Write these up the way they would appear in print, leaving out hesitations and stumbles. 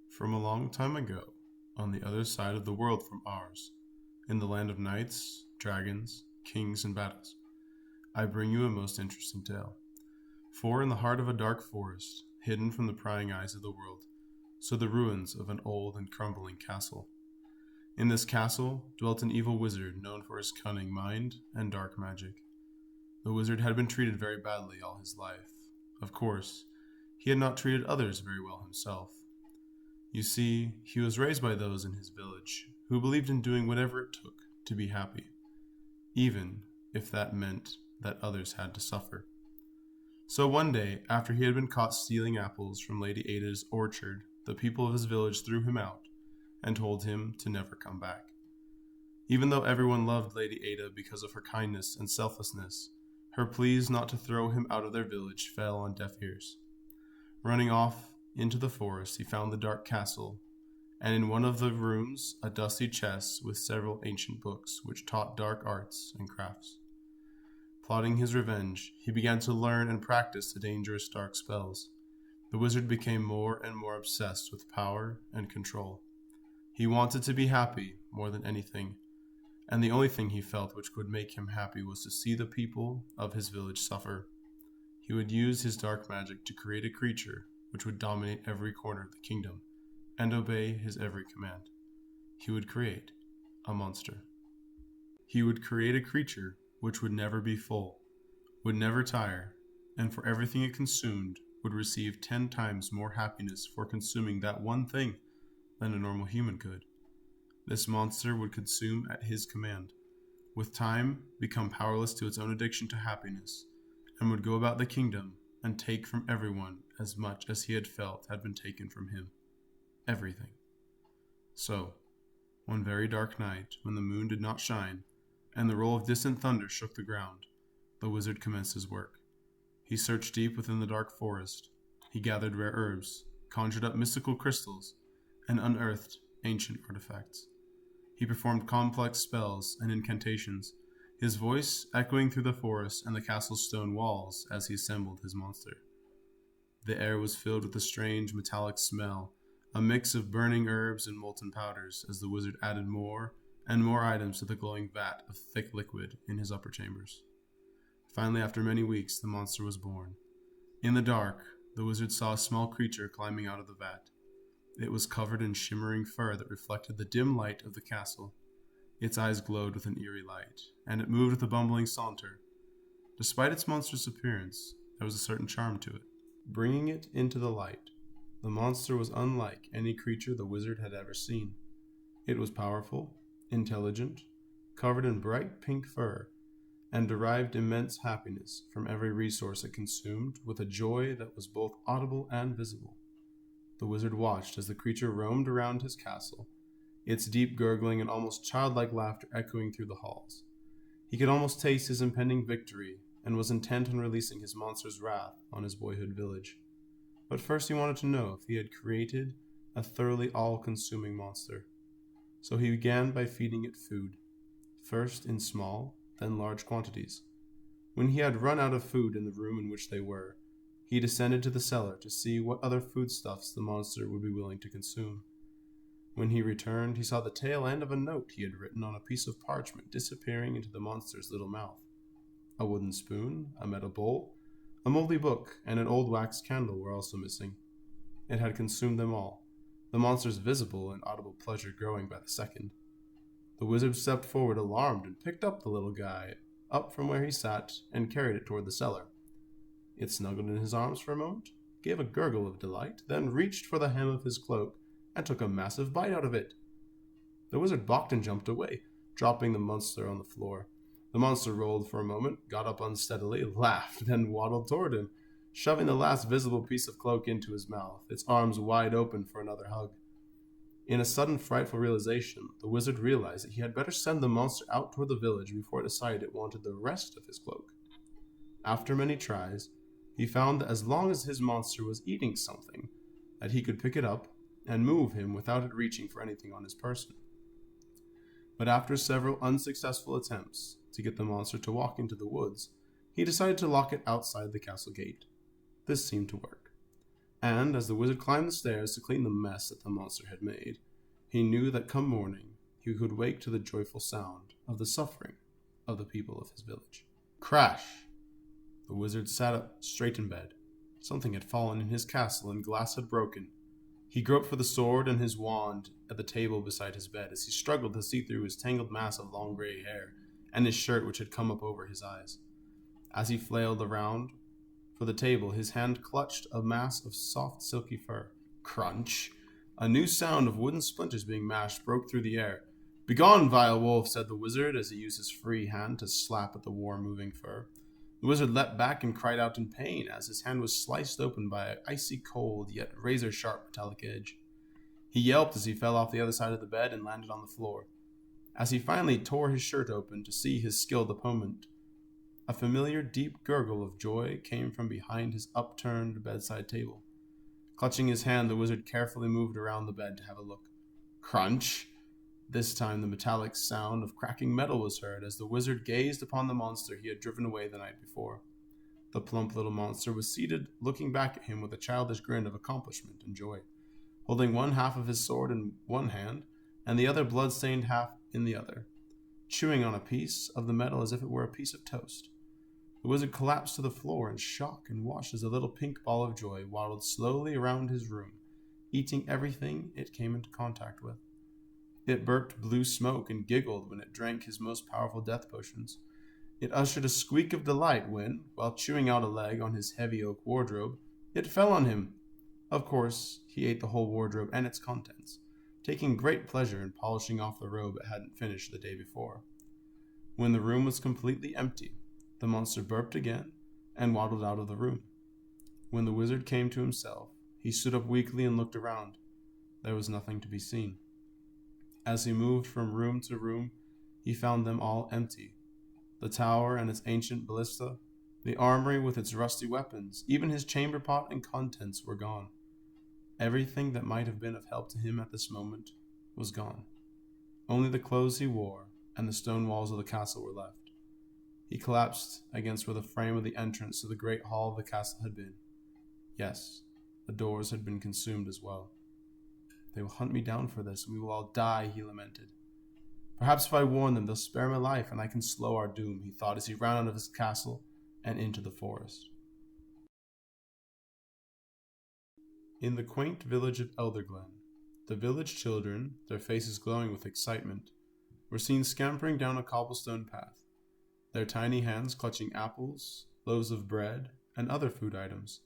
From a long time ago, on the other side of the world from ours, in the land of knights, dragons, kings, and battles, I bring you a most interesting tale. For in the heart of a dark forest, hidden from the prying eyes of the world, stood the ruins of an old and crumbling castle. In this castle dwelt an evil wizard known for his cunning mind and dark magic. The wizard had been treated very badly all his life. Of course, he had not treated others very well himself. You see, he was raised by those in his village who believed in doing whatever it took to be happy, even if that meant that others had to suffer. So one day, after he had been caught stealing apples from Lady Ada's orchard, the people of his village threw him out and told him to never come back. Even though everyone loved Lady Ada because of her kindness and selflessness, her pleas not to throw him out of their village fell on deaf ears. Running off into the forest, he found the dark castle, and in one of the rooms a dusty chest with several ancient books which taught dark arts and crafts. Plotting his revenge, he began to learn and practice the dangerous dark spells. The wizard became more and more obsessed with power and control. He wanted to be happy more than anything, and the only thing he felt which could make him happy was to see the people of his village suffer. He would use his dark magic to create a creature which would dominate every corner of the kingdom and obey his every command. He would create a monster. He would create a creature which would never be full, would never tire, and for everything it consumed would receive 10 times more happiness for consuming that one thing than a normal human could. This monster would consume at his command, with time become powerless to its own addiction to happiness, and would go about the kingdom and take from everyone as much as he had felt had been taken from him. Everything. So, one very dark night, when the moon did not shine, and the roll of distant thunder shook the ground, the wizard commenced his work. He searched deep within the dark forest. He gathered rare herbs, conjured up mystical crystals, and unearthed ancient artifacts. He performed complex spells and incantations, his voice echoing through the forest and the castle's stone walls as he assembled his monster. The air was filled with a strange metallic smell, a mix of burning herbs and molten powders, as the wizard added more and more items to the glowing vat of thick liquid in his upper chambers. Finally, after many weeks, the monster was born. In the dark, the wizard saw a small creature climbing out of the vat. It was covered in shimmering fur that reflected the dim light of the castle. Its eyes glowed with an eerie light, and it moved with a bumbling saunter. Despite its monstrous appearance, there was a certain charm to it. Bringing it into the light, the monster was unlike any creature the wizard had ever seen. It was powerful, intelligent, covered in bright pink fur, and derived immense happiness from every resource it consumed with a joy that was both audible and visible. The wizard watched as the creature roamed around his castle, its deep gurgling and almost childlike laughter echoing through the halls. He could almost taste his impending victory and was intent on releasing his monster's wrath on his boyhood village. But first he wanted to know if he had created a thoroughly all-consuming monster. So he began by feeding it food, first in small, then large quantities. When he had run out of food in the room in which they were, he descended to the cellar to see what other foodstuffs the monster would be willing to consume. When he returned, he saw the tail end of a note he had written on a piece of parchment disappearing into the monster's little mouth. A wooden spoon, a metal bowl, a moldy book, and an old wax candle were also missing. It had consumed them all, the monster's visible and audible pleasure growing by the second. The wizard stepped forward alarmed and picked up the little guy up from where he sat and carried it toward the cellar. It snuggled in his arms for a moment, gave a gurgle of delight, then reached for the hem of his cloak and took a massive bite out of it. The wizard balked and jumped away, dropping the monster on the floor. The monster rolled for a moment, got up unsteadily, laughed, then waddled toward him, shoving the last visible piece of cloak into his mouth, its arms wide open for another hug. In a sudden frightful realization, the wizard realized that he had better send the monster out toward the village before it decided it wanted the rest of his cloak. After many tries, he found that as long as his monster was eating something, that he could pick it up and move him without it reaching for anything on his person. But after several unsuccessful attempts to get the monster to walk into the woods, he decided to lock it outside the castle gate. This seemed to work. And as the wizard climbed the stairs to clean the mess that the monster had made, he knew that come morning he could wake to the joyful sound of the suffering of the people of his village. Crash! The wizard sat up straight in bed. Something had fallen in his castle and glass had broken. He groped for the sword and his wand at the table beside his bed as he struggled to see through his tangled mass of long gray hair and his shirt which had come up over his eyes. As he flailed around for the table, his hand clutched a mass of soft silky fur. Crunch! A new sound of wooden splinters being mashed broke through the air. "Begone, vile wolf," said the wizard as he used his free hand to slap at the warm-moving fur. The wizard leapt back and cried out in pain as his hand was sliced open by an icy cold yet razor-sharp metallic edge. He yelped as he fell off the other side of the bed and landed on the floor. As he finally tore his shirt open to see his skilled opponent, a familiar deep gurgle of joy came from behind his upturned bedside table. Clutching his hand, the wizard carefully moved around the bed to have a look. Crunch! This time the metallic sound of cracking metal was heard as the wizard gazed upon the monster he had driven away the night before. The plump little monster was seated, looking back at him with a childish grin of accomplishment and joy, holding one half of his sword in one hand and the other blood-stained half in the other, chewing on a piece of the metal as if it were a piece of toast. The wizard collapsed to the floor in shock and watched as a little pink ball of joy waddled slowly around his room, eating everything it came into contact with. It burped blue smoke and giggled when it drank his most powerful death potions. It uttered a squeak of delight when, while chewing out a leg on his heavy oak wardrobe, it fell on him. Of course, he ate the whole wardrobe and its contents, taking great pleasure in polishing off the robe it hadn't finished the day before. When the room was completely empty, the monster burped again and waddled out of the room. When the wizard came to himself, he stood up weakly and looked around. There was nothing to be seen. As he moved from room to room, he found them all empty. The tower and its ancient ballista, the armory with its rusty weapons, even his chamber pot and contents were gone. Everything that might have been of help to him at this moment was gone. Only the clothes he wore and the stone walls of the castle were left. He collapsed against where the frame of the entrance to the great hall of the castle had been. Yes, the doors had been consumed as well. "They will hunt me down for this, and we will all die," he lamented. "Perhaps if I warn them, they'll spare my life, and I can slow our doom," he thought as he ran out of his castle and into the forest. In the quaint village of Elderglen, the village children, their faces glowing with excitement, were seen scampering down a cobblestone path, their tiny hands clutching apples, loaves of bread, and other food items.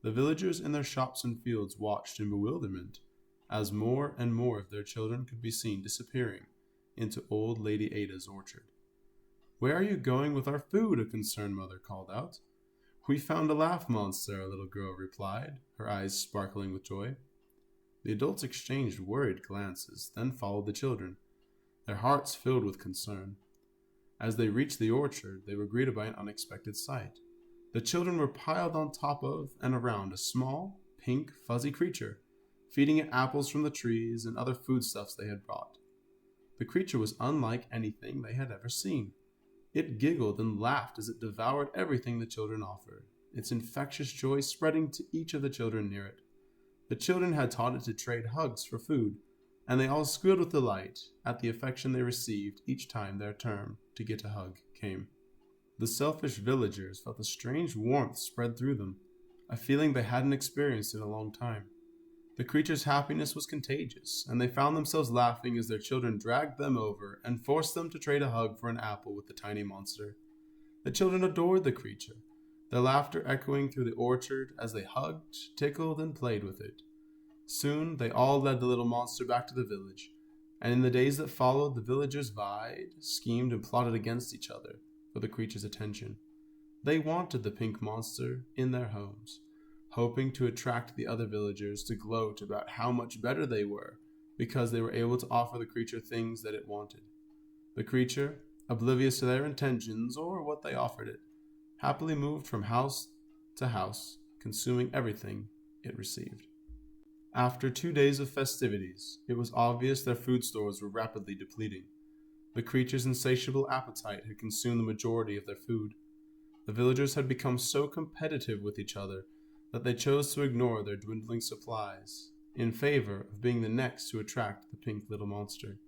The villagers in their shops and fields watched in bewilderment as more and more of their children could be seen disappearing into old Lady Ada's orchard. "Where are you going with our food?" a concerned mother called out. "We found a laugh monster," a little girl replied, her eyes sparkling with joy. The adults exchanged worried glances, then followed the children, their hearts filled with concern. As they reached the orchard, they were greeted by an unexpected sight. The children were piled on top of and around a small, pink, fuzzy creature, feeding it apples from the trees and other foodstuffs they had brought. The creature was unlike anything they had ever seen. It giggled and laughed as it devoured everything the children offered, its infectious joy spreading to each of the children near it. The children had taught it to trade hugs for food, and they all squealed with delight at the affection they received each time their turn to get a hug came. The selfish villagers felt a strange warmth spread through them, a feeling they hadn't experienced in a long time. The creature's happiness was contagious, and they found themselves laughing as their children dragged them over and forced them to trade a hug for an apple with the tiny monster. The children adored the creature, their laughter echoing through the orchard as they hugged, tickled, and played with it. Soon they all led the little monster back to the village, and in the days that followed, the villagers vied, schemed, and plotted against each other for the creature's attention. They wanted the pink monster in their homes, hoping to attract the other villagers to gloat about how much better they were because they were able to offer the creature things that it wanted. The creature, oblivious to their intentions or what they offered it, happily moved from house to house, consuming everything it received. After 2 days of festivities, it was obvious their food stores were rapidly depleting. The creature's insatiable appetite had consumed the majority of their food. The villagers had become so competitive with each other that they chose to ignore their dwindling supplies in favor of being the next to attract the pink little monster.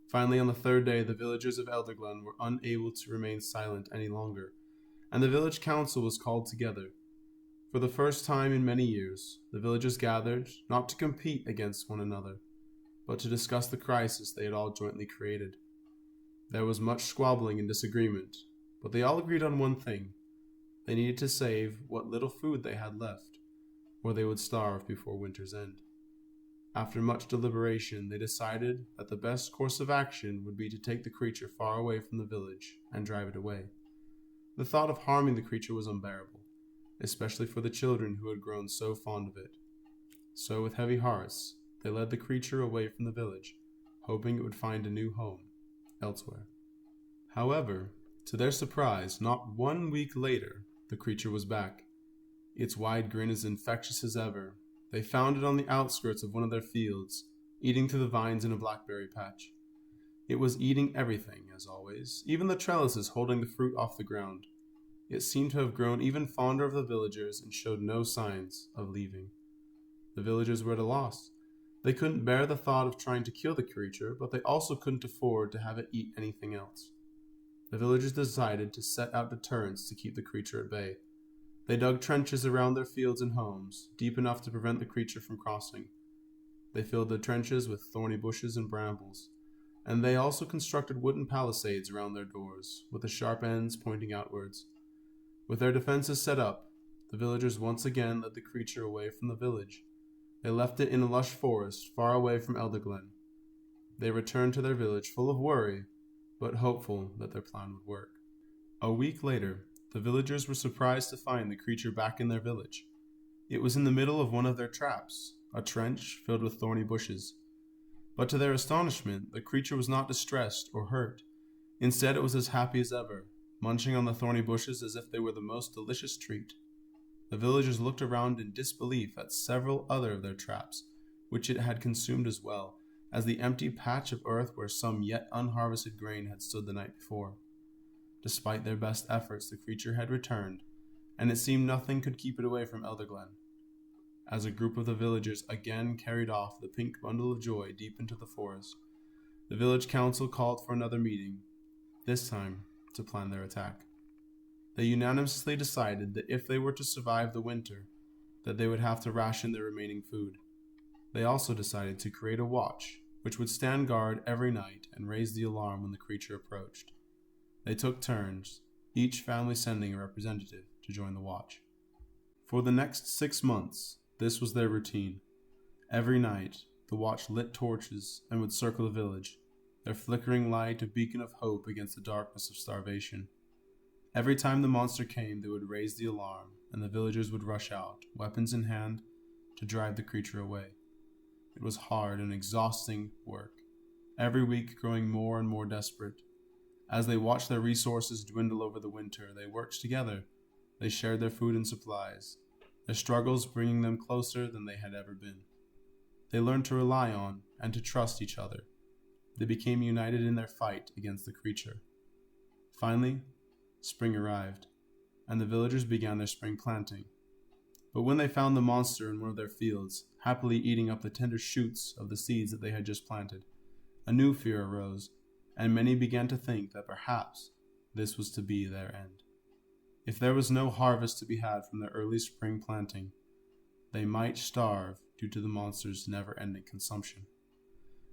Finally, on the third day, the villagers of Elderglen were unable to remain silent any longer, and the village council was called together. For the first time in many years, the villagers gathered not to compete against one another, but to discuss the crisis they had all jointly created. There was much squabbling and disagreement, but they all agreed on one thing. They needed to save what little food they had left, or they would starve before winter's end. After much deliberation, they decided that the best course of action would be to take the creature far away from the village and drive it away. The thought of harming the creature was unbearable, especially for the children who had grown so fond of it. So with heavy hearts, they led the creature away from the village, hoping it would find a new home elsewhere. However, to their surprise, not 1 week later, the creature was back. Its wide grin as infectious as ever. They found it on the outskirts of one of their fields, eating through the vines in a blackberry patch. It was eating everything, as always, even the trellises holding the fruit off the ground. It seemed to have grown even fonder of the villagers and showed no signs of leaving. The villagers were at a loss. They couldn't bear the thought of trying to kill the creature, but they also couldn't afford to have it eat anything else. The villagers decided to set out deterrents to keep the creature at bay. They dug trenches around their fields and homes, deep enough to prevent the creature from crossing. They filled the trenches with thorny bushes and brambles, and they also constructed wooden palisades around their doors, with the sharp ends pointing outwards. With their defenses set up, the villagers once again led the creature away from the village. They left it in a lush forest, far away from Elderglen. They returned to their village full of worry, but hopeful that their plan would work. A week later, the villagers were surprised to find the creature back in their village. It was in the middle of one of their traps, a trench filled with thorny bushes. But to their astonishment, the creature was not distressed or hurt. Instead, it was as happy as ever, munching on the thorny bushes as if they were the most delicious treat. The villagers looked around in disbelief at several other of their traps, which it had consumed as well as the empty patch of earth where some yet unharvested grain had stood the night before. Despite their best efforts, the creature had returned, and it seemed nothing could keep it away from Elderglen. As a group of the villagers again carried off the pink bundle of joy deep into the forest, the village council called for another meeting, this time to plan their attack. They unanimously decided that if they were to survive the winter, that they would have to ration their remaining food. They also decided to create a watch, which would stand guard every night and raise the alarm when the creature approached. They took turns, each family sending a representative to join the watch. For the next 6 months, this was their routine. Every night, the watch lit torches and would circle the village, their flickering light a beacon of hope against the darkness of starvation. Every time the monster came, they would raise the alarm, and the villagers would rush out, weapons in hand, to drive the creature away. It was hard and exhausting work, every week growing more and more desperate. As they watched their resources dwindle over the winter, they worked together. They shared their food and supplies, their struggles bringing them closer than they had ever been. They learned to rely on and to trust each other. They became united in their fight against the creature. Finally, spring arrived, and the villagers began their spring planting. But when they found the monster in one of their fields, happily eating up the tender shoots of the seeds that they had just planted, a new fear arose, and many began to think that perhaps this was to be their end. If there was no harvest to be had from their early spring planting, they might starve due to the monster's never-ending consumption.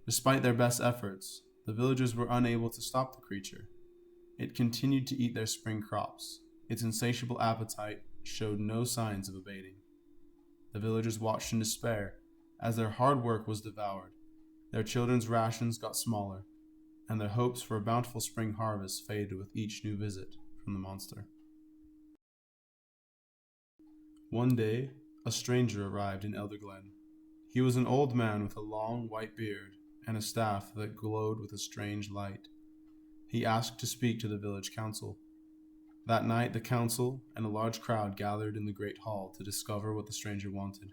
Despite their best efforts, the villagers were unable to stop the creature. It continued to eat their spring crops. Its insatiable appetite showed no signs of abating. The villagers watched in despair as their hard work was devoured. Their children's rations got smaller, and their hopes for a bountiful spring harvest faded with each new visit from the monster. One day, a stranger arrived in Elderglen. He was an old man with a long white beard and a staff that glowed with a strange light. He asked to speak to the village council. That night, the council and a large crowd gathered in the great hall to discover what the stranger wanted.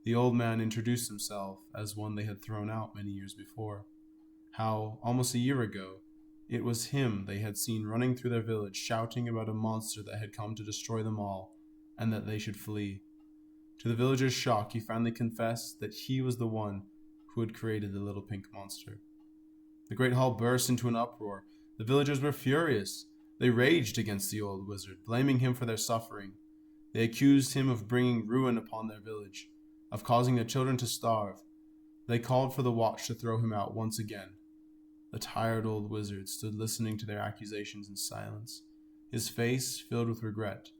The old man introduced himself as one they had thrown out many years before. How, almost a year ago, it was him they had seen running through their village shouting about a monster that had come to destroy them all, and that they should flee. To the villager's shock, he finally confessed that he was the one who had created the little pink monster. The great hall burst into an uproar. The villagers were furious. They raged against the old wizard, blaming him for their suffering. They accused him of bringing ruin upon their village, of causing their children to starve. They called for the watch to throw him out once again. The tired old wizard stood listening to their accusations in silence, his face filled with regret.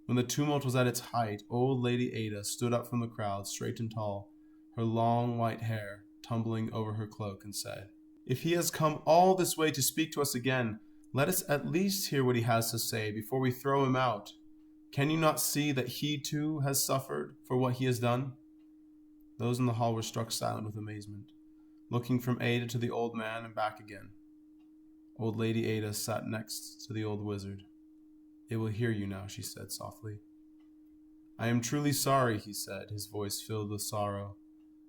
When the tumult was at its height, old Lady Ada stood up from the crowd, straight and tall, her long white hair tumbling over her cloak, and said, "If he has come all this way to speak to us again, let us at least hear what he has to say before we throw him out. Can you not see that he too has suffered for what he has done?" Those in the hall were struck silent with amazement, looking from Ada to the old man and back again. Old Lady Ada sat next to the old wizard. "It will hear you now," she said softly. "I am truly sorry," he said, his voice filled with sorrow.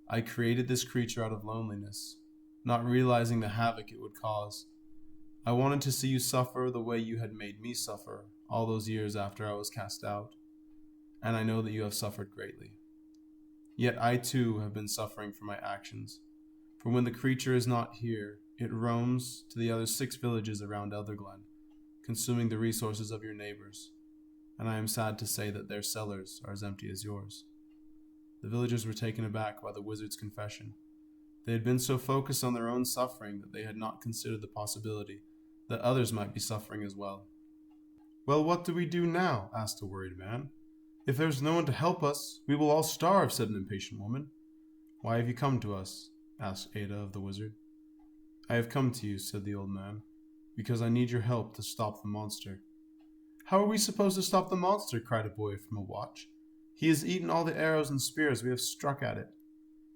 "I created this creature out of loneliness, not realizing the havoc it would cause. I wanted to see you suffer the way you had made me suffer all those years after I was cast out, and I know that you have suffered greatly. Yet I too have been suffering for my actions, for when the creature is not here, it roams to the other 6 villages around Elderglen, consuming the resources of your neighbors, and I am sad to say that their cellars are as empty as yours." The villagers were taken aback by the wizard's confession. They had been so focused on their own suffering that they had not considered the possibility that others might be suffering as well. "Well, what do we do now?" asked a worried man. "If there is no one to help us, we will all starve," said an impatient woman. "Why have you come to us?" asked Ada of the wizard. "I have come to you," said the old man, "because I need your help to stop the monster." "How are we supposed to stop the monster?" cried a boy from a watch. "He has eaten all the arrows and spears we have struck at it."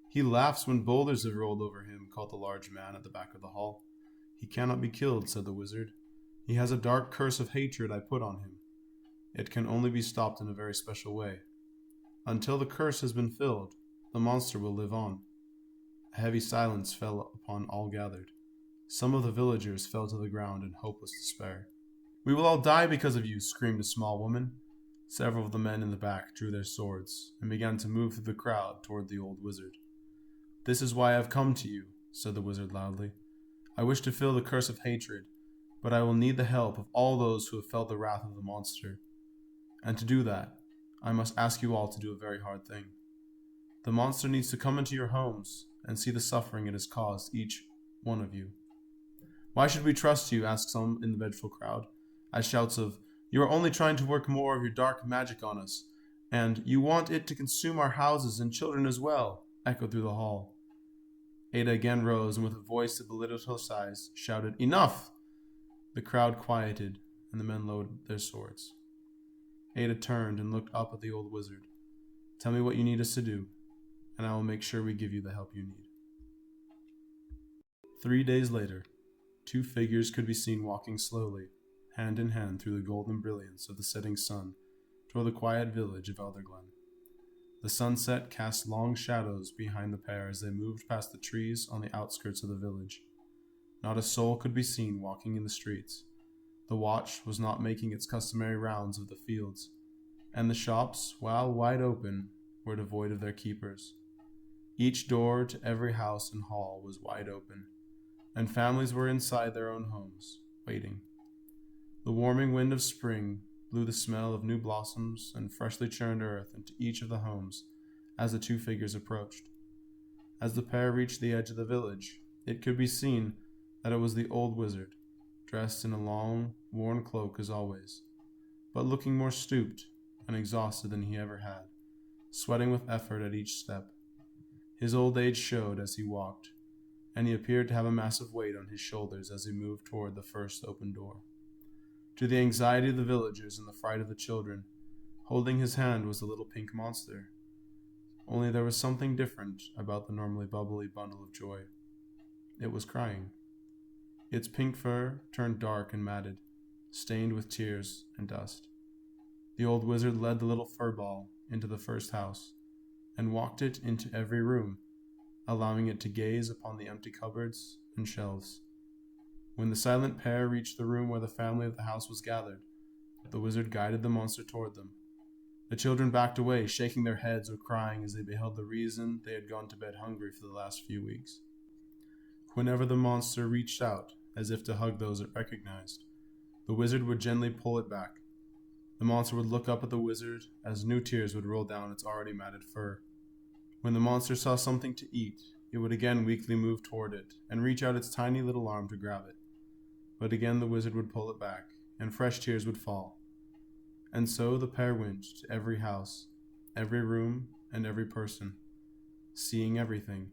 "He laughs when boulders have rolled over him," called the large man at the back of the hall. "He cannot be killed," said the wizard. "He has a dark curse of hatred I put on him. It can only be stopped in a very special way. Until the curse has been filled, the monster will live on." A heavy silence fell upon all gathered. Some of the villagers fell to the ground in hopeless despair. "We will all die because of you," screamed a small woman. Several of the men in the back drew their swords and began to move through the crowd toward the old wizard. "This is why I have come to you," said the wizard loudly. "I wish to fill the curse of hatred, but I will need the help of all those who have felt the wrath of the monster. And to do that, I must ask you all to do a very hard thing. The monster needs to come into your homes and see the suffering it has caused each one of you." "Why should we trust you?" asked some in the vengeful crowd, as shouts of, "You are only trying to work more of your dark magic on us," and "You want it to consume our houses and children as well," echoed through the hall. Ada again rose and with a voice of belittled size shouted, "Enough!" The crowd quieted and the men lowered their swords. Ada turned and looked up at the old wizard. "Tell me what you need us to do, and I will make sure we give you the help you need." 3 days later, 2 figures could be seen walking slowly, hand in hand through the golden brilliance of the setting sun toward the quiet village of Elderglen. The sunset cast long shadows behind the pair as they moved past the trees on the outskirts of the village. Not a soul could be seen walking in the streets. The watch was not making its customary rounds of the fields, and the shops, while wide open, were devoid of their keepers. Each door to every house and hall was wide open, and families were inside their own homes, waiting. The warming wind of spring blew the smell of new blossoms and freshly churned earth into each of the homes as the 2 figures approached. As the pair reached the edge of the village, it could be seen that it was the old wizard, dressed in a long, worn cloak as always, but looking more stooped and exhausted than he ever had, sweating with effort at each step. His old age showed as he walked, and he appeared to have a massive weight on his shoulders as he moved toward the first open door. To the anxiety of the villagers and the fright of the children, holding his hand was the little pink monster. Only there was something different about the normally bubbly bundle of joy. It was crying. Its pink fur turned dark and matted, stained with tears and dust. The old wizard led the little furball into the first house, and walked it into every room, allowing it to gaze upon the empty cupboards and shelves. When the silent pair reached the room where the family of the house was gathered, the wizard guided the monster toward them. The children backed away, shaking their heads or crying as they beheld the reason they had gone to bed hungry for the last few weeks. Whenever the monster reached out, as if to hug those it recognized, the wizard would gently pull it back. The monster would look up at the wizard as new tears would roll down its already matted fur. When the monster saw something to eat, it would again weakly move toward it and reach out its tiny little arm to grab it. But again the wizard would pull it back, and fresh tears would fall. And so the pair went to every house, every room, and every person, seeing everything,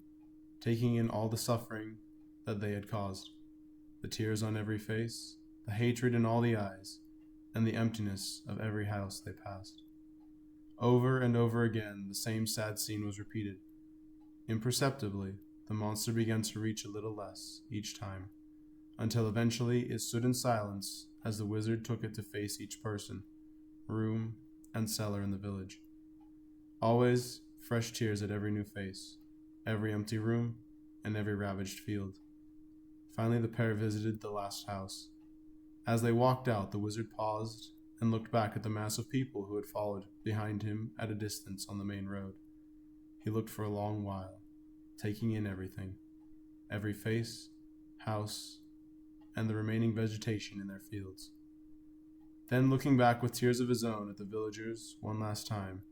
taking in all the suffering that they had caused, the tears on every face, the hatred in all the eyes, and the emptiness of every house they passed. Over and over again the same sad scene was repeated. Imperceptibly, the monster began to reach a little less each time, until eventually it stood in silence as the wizard took it to face each person, room, and cellar in the village. Always fresh tears at every new face, every empty room, and every ravaged field. Finally the pair visited the last house. As they walked out, the wizard paused and looked back at the mass of people who had followed behind him at a distance on the main road. He looked for a long while, taking in everything, every face, house, and the remaining vegetation in their fields. Then, looking back with tears of his own at the villagers one last time,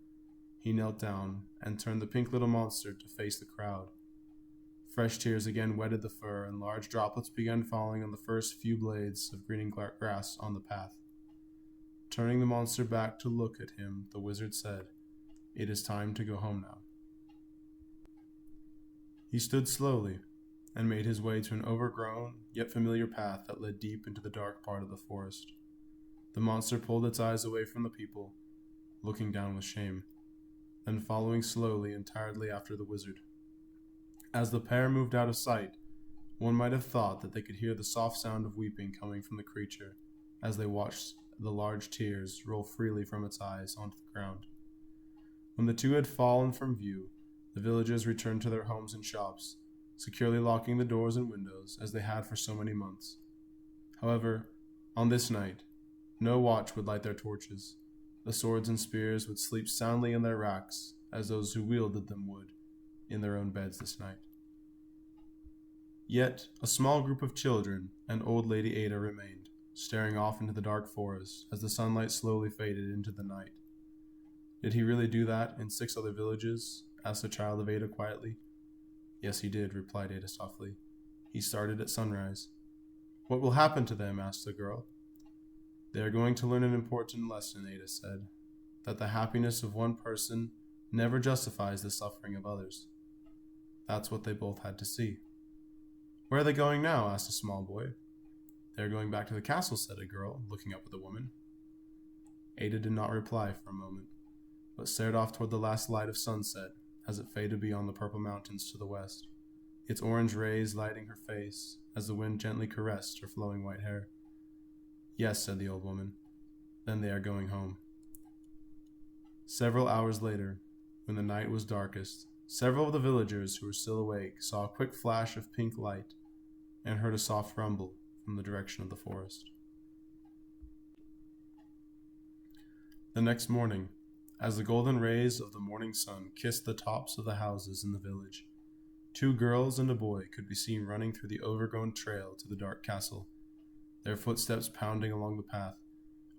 he knelt down and turned the pink little monster to face the crowd. Fresh tears again wetted the fur, and large droplets began falling on the first few blades of greening grass on the path. Turning the monster back to look at him, the wizard said, "It is time to go home now." He stood slowly and made his way to an overgrown yet familiar path that led deep into the dark part of the forest. The monster pulled its eyes away from the people, looking down with shame, then following slowly and tiredly after the wizard. As the pair moved out of sight, one might have thought that they could hear the soft sound of weeping coming from the creature as they watched the large tears roll freely from its eyes onto the ground. When the two had fallen from view, the villagers returned to their homes and shops, securely locking the doors and windows as they had for so many months. However, on this night, no watch would light their torches. The swords and spears would sleep soundly in their racks, as those who wielded them would in their own beds this night. Yet a small group of children and old Lady Ada remained, staring off into the dark forest as the sunlight slowly faded into the night. "Did he really do that in 6 other villages?" asked the child of Ada quietly. "Yes, he did," replied Ada softly. "He started at sunrise." "What will happen to them?" asked the girl. "They are going to learn an important lesson," Ada said, "that the happiness of one person never justifies the suffering of others." That's what they both had to see. "Where are they going now?" asked a small boy. "They are going back to the castle," said a girl, looking up at the woman. Ada did not reply for a moment, but stared off toward the last light of sunset as it faded beyond the purple mountains to the west, its orange rays lighting her face as the wind gently caressed her flowing white hair. "Yes," said the old woman. "Then they are going home." Several hours later, when the night was darkest, several of the villagers who were still awake saw a quick flash of pink light and heard a soft rumble from the direction of the forest. The next morning, as the golden rays of the morning sun kissed the tops of the houses in the village, 2 girls and a boy could be seen running through the overgrown trail to the dark castle, their footsteps pounding along the path,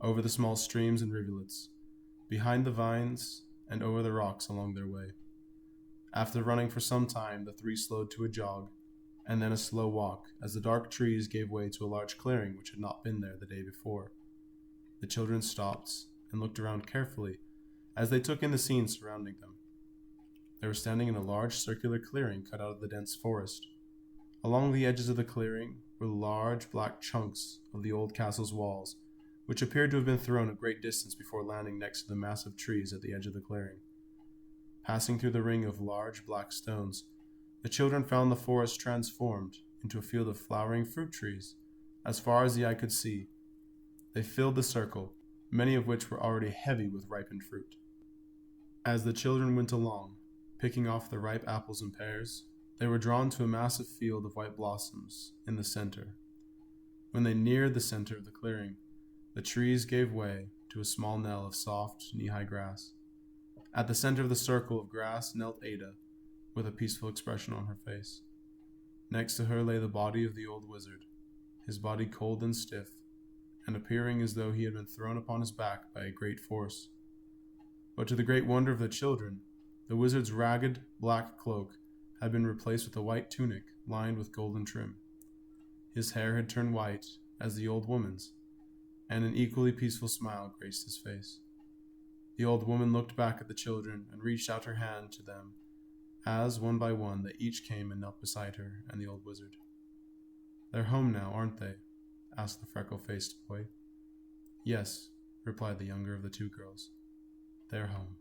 over the small streams and rivulets, behind the vines, and over the rocks along their way. After running for some time, the 3 slowed to a jog, and then a slow walk, as the dark trees gave way to a large clearing which had not been there the day before. The children stopped and looked around carefully as they took in the scene surrounding them. They were standing in a large circular clearing cut out of the dense forest. Along the edges of the clearing were large black chunks of the old castle's walls, which appeared to have been thrown a great distance before landing next to the massive trees at the edge of the clearing. Passing through the ring of large black stones, the children found the forest transformed into a field of flowering fruit trees, as far as the eye could see. They filled the circle, many of which were already heavy with ripened fruit. As the children went along, picking off the ripe apples and pears, they were drawn to a massive field of white blossoms in the center. When they neared the center of the clearing, the trees gave way to a small knell of soft, knee-high grass. At the center of the circle of grass knelt Ada, with a peaceful expression on her face. Next to her lay the body of the old wizard, his body cold and stiff, and appearing as though he had been thrown upon his back by a great force. But to the great wonder of the children, the wizard's ragged, black cloak had been replaced with a white tunic lined with golden trim. His hair had turned white, as the old woman's, and an equally peaceful smile graced his face. The old woman looked back at the children and reached out her hand to them, as, one by one, they each came and knelt beside her and the old wizard. "They're home now, aren't they?" asked the freckle-faced boy. "Yes," replied the younger of the two girls. "They're home."